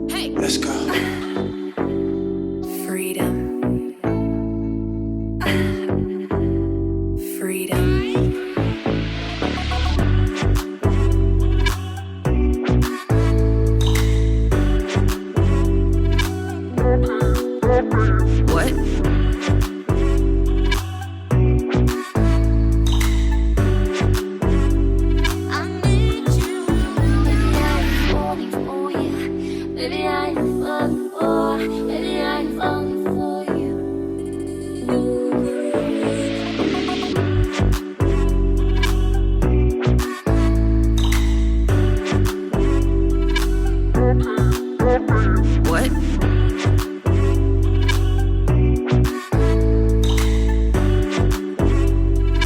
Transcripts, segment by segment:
Hey, let's go. Freedom. Freedom. What? I need you. Baby, I'm falling for you. Baby, I'm falling for. Baby, I'm falling for you. What?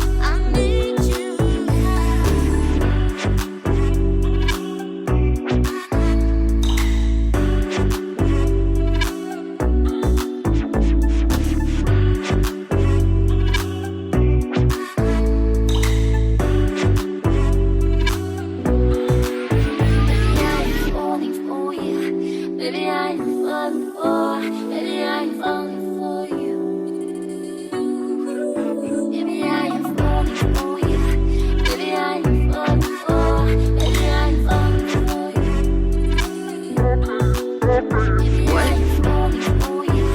I need you. Baby, I'm falling for you. Baby, I'm falling for. Baby, I'm falling for you. Baby, I am falling for you. Baby, I am falling for. Baby, I am falling for you. Baby, I am falling for you.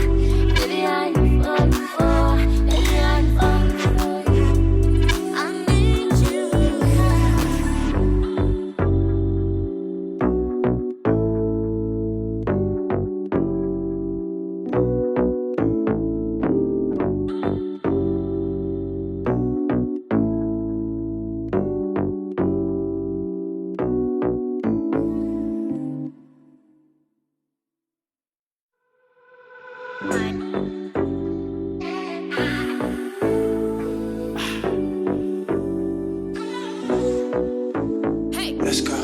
Baby, I am falling for. Baby, I am falling for you. I need you. Hey, let's go.